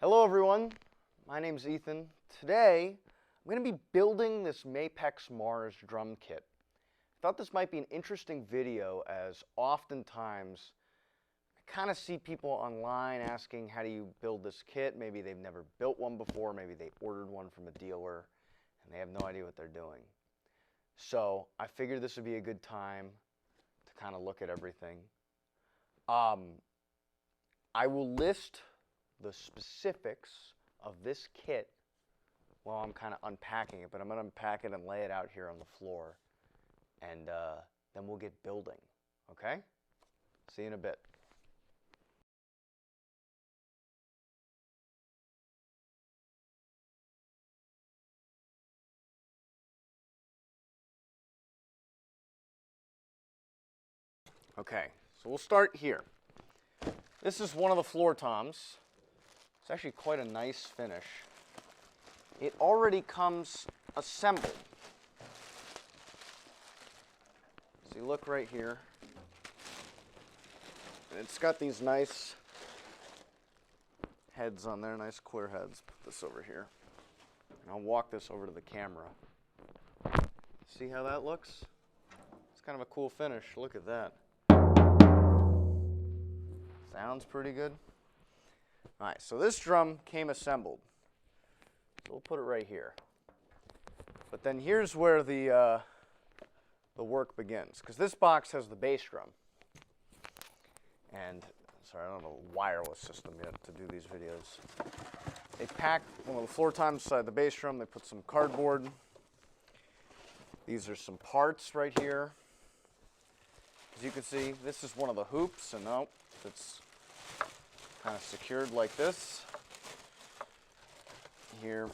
Hello everyone, my name's Ethan. Today I'm going to be building this Mapex Mars drum kit. I thought this might be an interesting video as oftentimes I kind of see people online asking how do you build this kit. Maybe they've never built one before, maybe they ordered one from a dealer and they have no idea what they're doing. So I figured this would be a good time to kind of look at everything. I will list the specifics of this kit while I'm kind of unpacking it, but I'm going to unpack it and lay it out here on the floor, and then we'll get building, okay? See you in a bit. Okay, so we'll start here. This is one of the floor toms. It's actually quite a nice finish. It already comes assembled. So you look right here, and it's got these nice heads on there, nice clear heads. Put this over here, and I'll walk this over to the camera. See how that looks? It's kind of a cool finish. Look at that. Sounds pretty good. All right, so this drum came assembled. So we'll put it right here. But then here's where the work begins, because this box has the bass drum. And, sorry, I don't have a wireless system yet to do these videos. They pack one of the floor toms inside the bass drum. They put some cardboard. These are some parts right here. As you can see, this is one of the hoops, and nope, it's kind of secured like this. Here.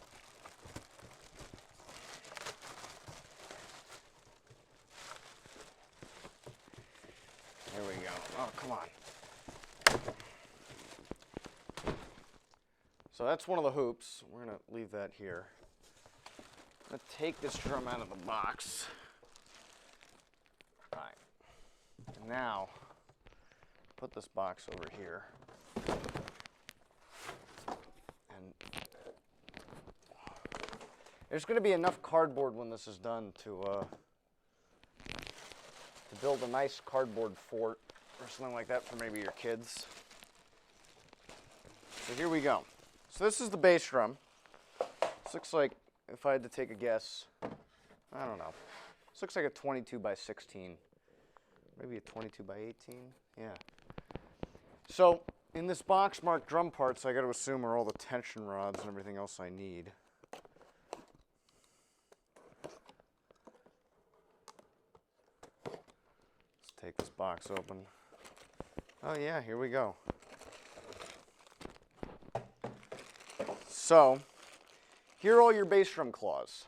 There we go. Oh, come on. So that's one of the hoops. We're going to leave that here. I'm going to take this drum out of the box. All right. And now, put this box over here. And there's going to be enough cardboard when this is done to build a nice cardboard fort or something like that for maybe your kids. So here we go. So this is the bass drum. This looks like, if I had to take a guess, I don't know. This looks like a 22 by 16. Maybe a 22 by 18. Yeah. So in this box marked drum parts, I got to assume are all the tension rods and everything else I need. Let's take this box open. Oh yeah, here we go. So here are all your bass drum claws.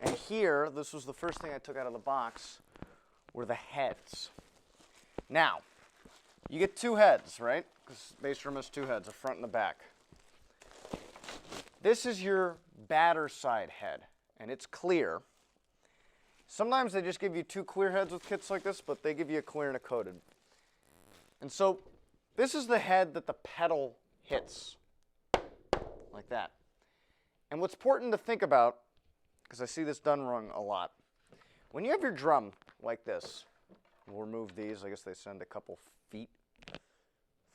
And here, this was the first thing I took out of the box, were the heads. Now, you get two heads, right? Because bass drum has two heads, a front and a back. This is your batter side head, and it's clear. Sometimes they just give you two clear heads with kits like this, but they give you a clear and a coated. And so this is the head that the pedal hits, like that. And what's important to think about, because I see this done wrong a lot, when you have your drum like this, we'll remove these. I guess they send a couple feet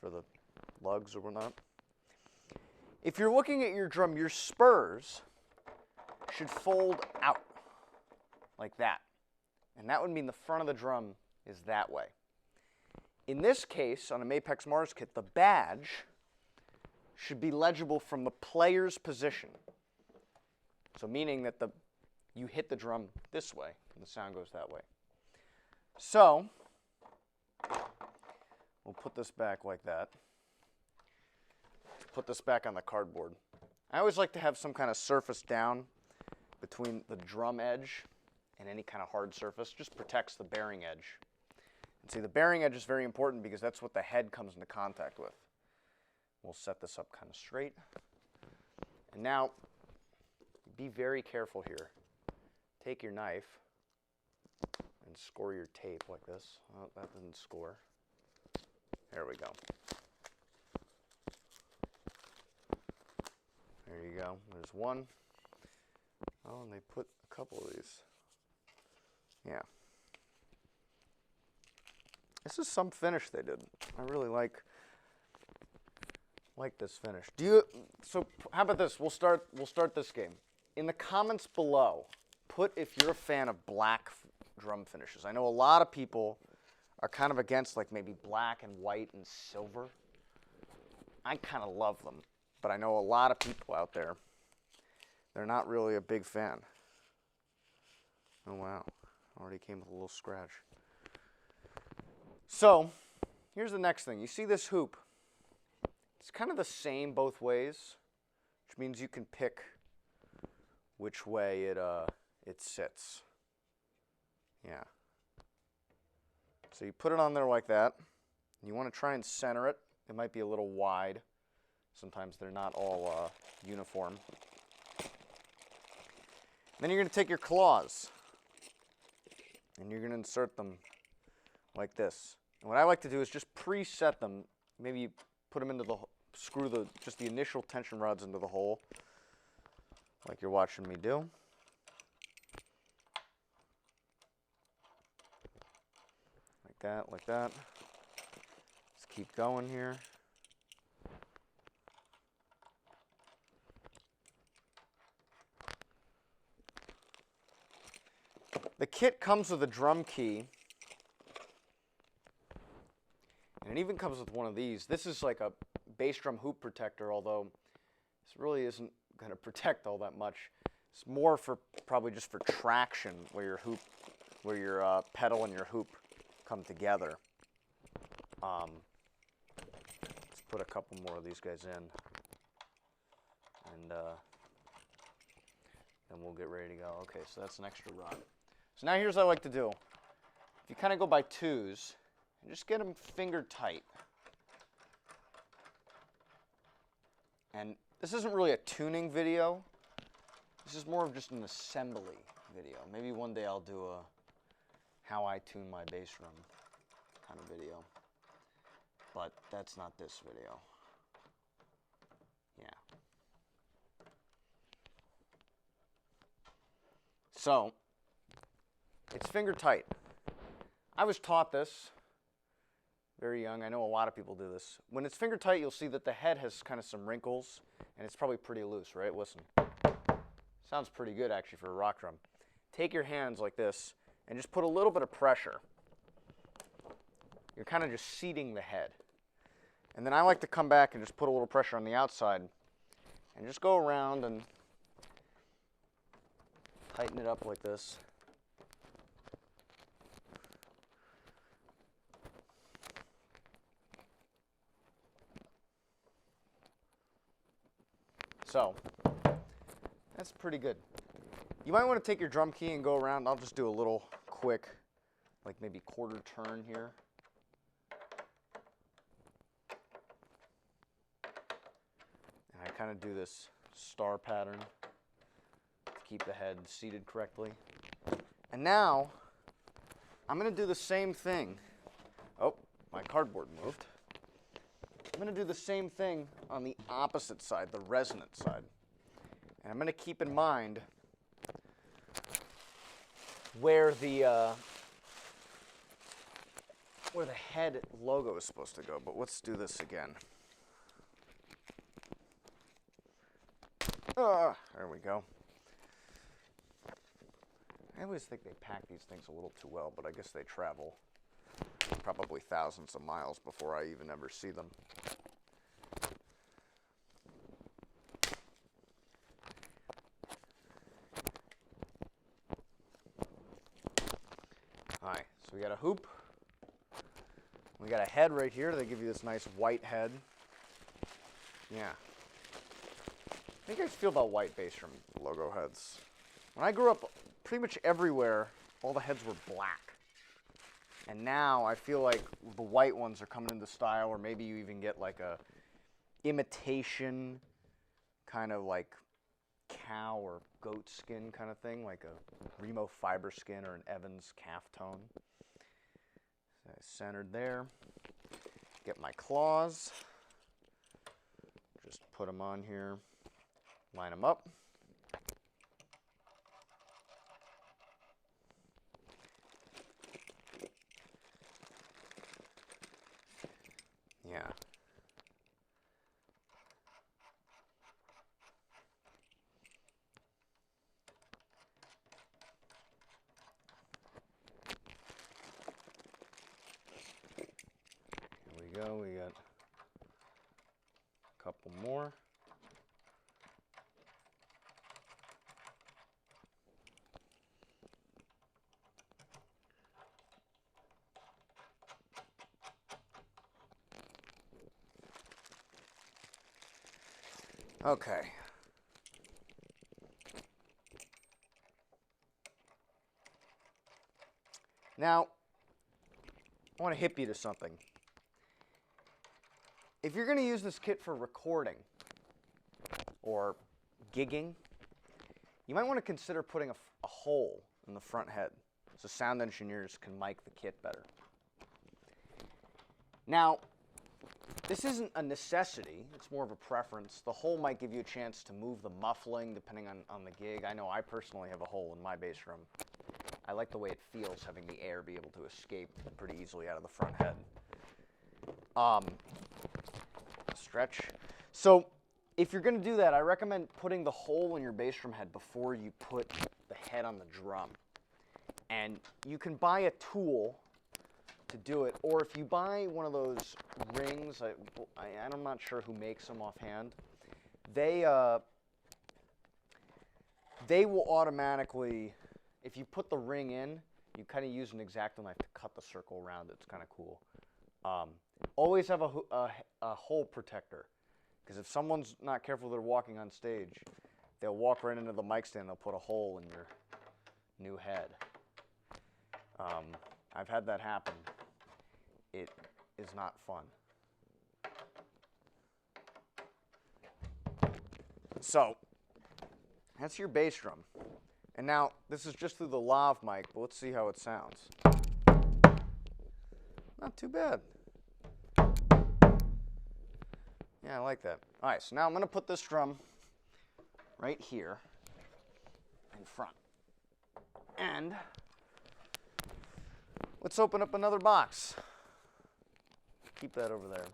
for the lugs or whatnot. If you're looking at your drum, your spurs should fold out like that. And that would mean the front of the drum is that way. In this case, on a Mapex Mars kit, the badge should be legible from the player's position. So meaning that you hit the drum this way, and the sound goes that way. So we'll put this back like that. Put this back on the cardboard. I always like to have some kind of surface down between the drum edge and any kind of hard surface. Just protects the bearing edge. And see, the bearing edge is very important because that's what the head comes into contact with. We'll set this up kind of straight. And now, be very careful here. Take your knife and score your tape like this. Oh, that didn't score. There we go. go. There's one. Oh, and they put a couple of these. Yeah. This is some finish they did. I really like this finish. So how about this? We'll start this game. In the comments below, put if you're a fan of black drum finishes. I know a lot of people are kind of against like maybe black and white and silver. I kind of love them, but I know a lot of people out there, they're not really a big fan. Oh wow, already came with a little scratch. So, here's the next thing. You see this hoop? It's kind of the same both ways, which means you can pick which way it sits. Yeah. So you put it on there like that. You want to try and center it. It might be a little wide. Sometimes they're not all uniform. Then you're going to take your claws and you're going to insert them like this. And what I like to do is just preset them. Maybe you put them into screw just the initial tension rods into the hole, like you're watching me do. Like that, like that. Let's keep going here. The kit comes with a drum key. And it even comes with one of these. This is like a bass drum hoop protector, although this really isn't going to protect all that much. It's more for probably just for traction, where your pedal and your hoop come together. Let's put a couple more of these guys in, and then we'll get ready to go. Okay, so that's an extra rod. So now here's what I like to do. If you kind of go by twos, and just get them finger tight. And this isn't really a tuning video. This is more of just an assembly video. Maybe one day I'll do a how I tune my bass drum kind of video. But that's not this video. Yeah. So, it's finger tight. I was taught this very young. I know a lot of people do this. When it's finger tight, you'll see that the head has kind of some wrinkles, and it's probably pretty loose, right? Listen. Sounds pretty good, actually, for a rock drum. Take your hands like this, and just put a little bit of pressure. You're kind of just seating the head. And then I like to come back and just put a little pressure on the outside, and just go around and tighten it up like this. So, that's pretty good. You might want to take your drum key and go around. I'll just do a little quick, like maybe quarter turn here. And I kind of do this star pattern to keep the head seated correctly. And now, I'm going to do the same thing. Oh, my cardboard moved. I'm going to do the same thing on the opposite side, the resonant side. And I'm going to keep in mind where the head logo is supposed to go. But let's do this again. There we go. I always think they pack these things a little too well, but I guess they travel probably thousands of miles before I even ever see them. Alright, so we got a hoop. We got a head right here. They give you this nice white head. Yeah. How do you guys feel about white bass drum logo heads? When I grew up, pretty much everywhere, all the heads were black. And now I feel like the white ones are coming into style, or maybe you even get like a imitation kind of like cow or goat skin kind of thing, like a Remo fiber skin or an Evans calf tone. So centered there. Get my claws. Just put them on here. Line them up. Yeah. Here we go. We got a couple more. Okay. Now, I want to hip you to something. If you're going to use this kit for recording or gigging, you might want to consider putting a hole in the front head so sound engineers can mic the kit better. Now, this isn't a necessity, it's more of a preference. The hole might give you a chance to move the muffling depending on the gig. I know I personally have a hole in my bass drum. I like the way it feels having the air be able to escape pretty easily out of the front head. Stretch. So if you're going to do that, I recommend putting the hole in your bass drum head before you put the head on the drum. And you can buy a tool to do it, or if you buy one of those rings, I'm not sure who makes them offhand, they will automatically, if you put the ring in, you kind of use an X-Acto knife to cut the circle around it. It's kind of cool. Always have a hole protector, because if someone's not careful, they're walking on stage, they'll walk right into the mic stand, they'll put a hole in your new head. I've had that happen. It is not fun. So, that's your bass drum. And now, this is just through the lav mic, but let's see how it sounds. Not too bad. Yeah, I like that. All right, so now I'm going to put this drum right here in front. And let's open up another box. Keep that over there.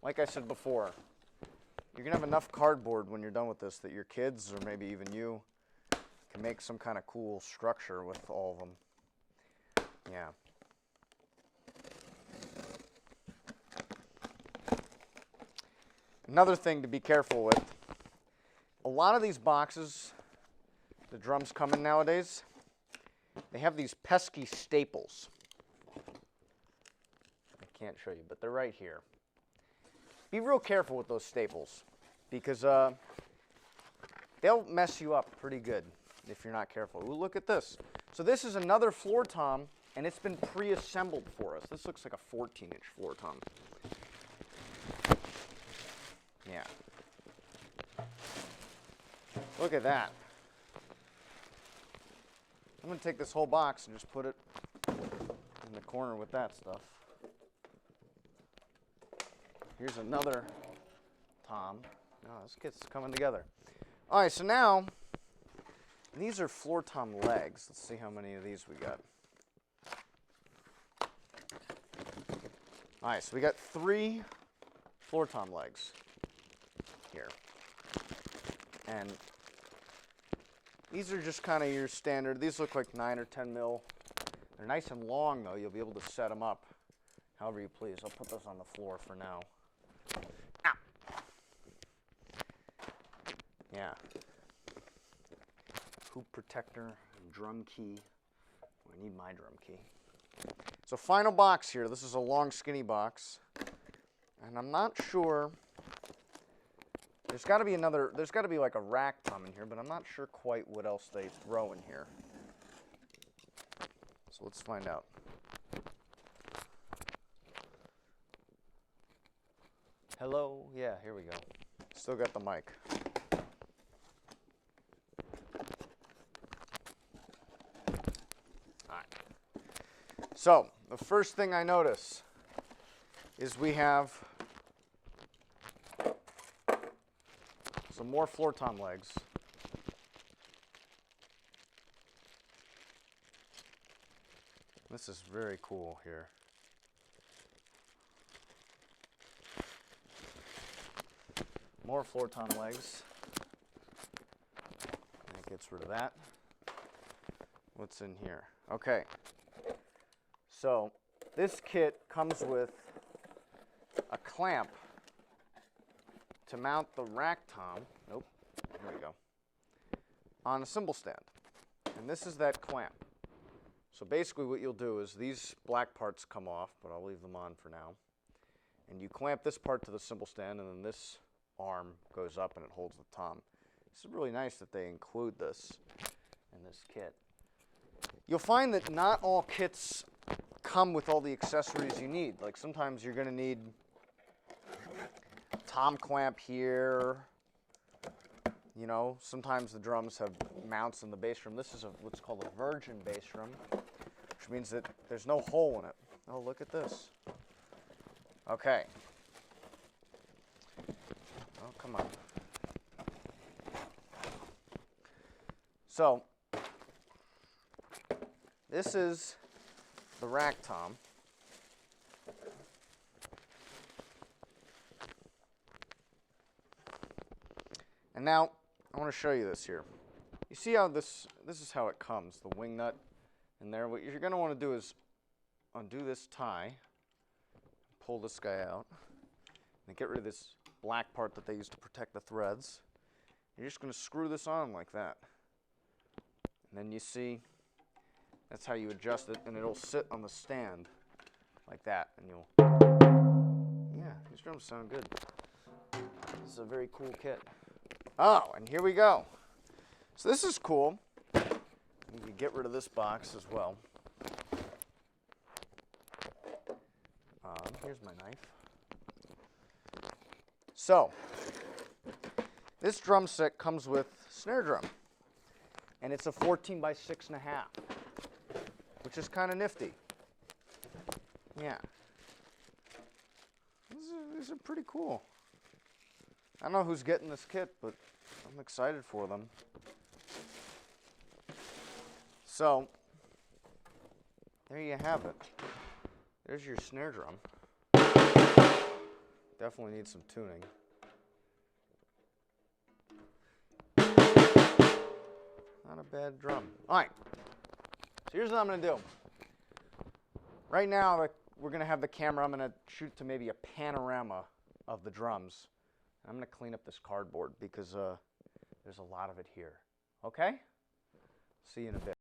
Like I said before, you're going to have enough cardboard when you're done with this that your kids, or maybe even you, can make some kind of cool structure with all of them. Yeah. Another thing to be careful with, a lot of these boxes the drums come in nowadays, they have these pesky staples. I can't show you, but they're right here. Be real careful with those staples, because they'll mess you up pretty good if you're not careful. Ooh, look at this. So this is another floor tom, and it's been pre-assembled for us. This looks like a 14-inch floor tom. Yeah. Look at that. I'm going to take this whole box and just put it in the corner with that stuff. Here's another tom. Oh, this kit's coming together. All right, so now, these are floor tom legs. Let's see how many of these we got. All right, so we got 3 floor tom legs here. And these are just kind of your standard. These look like 9 or 10 mil. They're nice and long, though. You'll be able to set them up however you please. I'll put those on the floor for now. Ow. Yeah. Hoop protector, drum key. I need my drum key. So final box here. This is a long, skinny box. And I'm not sure. There's got to be like a rack tom in here, but I'm not sure quite what else they throw in here. So let's find out. Hello? Yeah, here we go. Still got the mic. All right. So, the first thing I notice is we have some more floor tom legs. This is very cool here. More floor tom legs. And it gets rid of that. What's in here? Okay. So this kit comes with a clamp to mount the rack tom. Nope. Here we go. On a cymbal stand. And this is that clamp. So basically what you'll do is these black parts come off, but I'll leave them on for now. And you clamp this part to the cymbal stand, and then this arm goes up and it holds the tom. This is really nice that they include this in this kit. You'll find that not all kits come with all the accessories you need. Like sometimes you're going to need a tom clamp here. You know, sometimes the drums have mounts in the bass drum. This is what's called a virgin bass drum, which means that there's no hole in it. Oh, look at this. Okay. Oh, come on. So, this is the rack tom. And now, I want to show you this here. You see how this is how it comes, the wing nut in there. What you're going to want to do is undo this tie, pull this guy out, and get rid of this black part that they use to protect the threads. You're just going to screw this on like that. And then you see, that's how you adjust it, and it'll sit on the stand like that. And you'll, yeah, these drums sound good. This is a very cool kit. Oh, and here we go. So this is cool. You can get rid of this box as well. Here's my knife. So, this drum set comes with snare drum. And it's a 14 by 6.5, which is kind of nifty. Yeah. These are pretty cool. I don't know who's getting this kit, but I'm excited for them. So, there you have it. There's your snare drum. Definitely needs some tuning. Not a bad drum. All right, so here's what I'm going to do. Right now, we're going to have the camera. I'm going to shoot to maybe a panorama of the drums. I'm going to clean up this cardboard because there's a lot of it here. Okay? See you in a bit.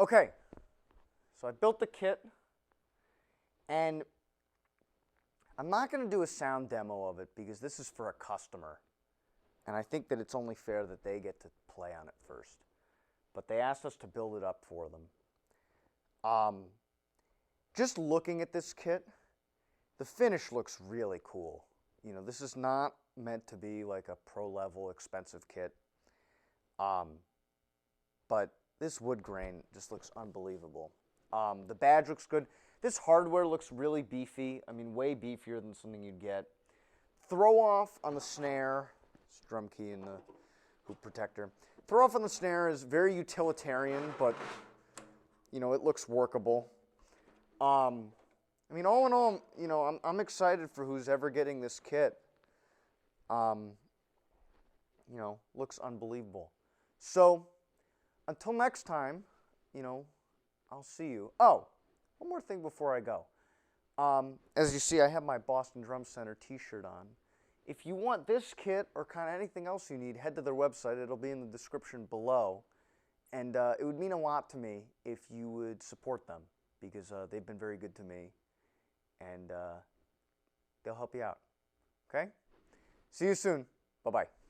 Okay, so I built the kit, and I'm not going to do a sound demo of it because this is for a customer, and I think that it's only fair that they get to play on it first. But they asked us to build it up for them. Just looking at this kit, the finish looks really cool. You know, this is not meant to be like a pro-level expensive kit, but this wood grain just looks unbelievable. The badge looks good. This hardware looks really beefy. I mean, way beefier than something you'd get. Throw off on the snare. This drum key in the hoop protector. Throw off on the snare is very utilitarian, but you know, it looks workable. I mean, all in all, you know, I'm excited for who's ever getting this kit. You know, looks unbelievable. So, until next time, you know, I'll see you. Oh, one more thing before I go. As you see, I have my Boston Drum Center t-shirt on. If you want this kit or kind of anything else you need, head to their website. It'll be in the description below. And it would mean a lot to me if you would support them, because they've been very good to me, and they'll help you out. Okay? See you soon. Bye-bye.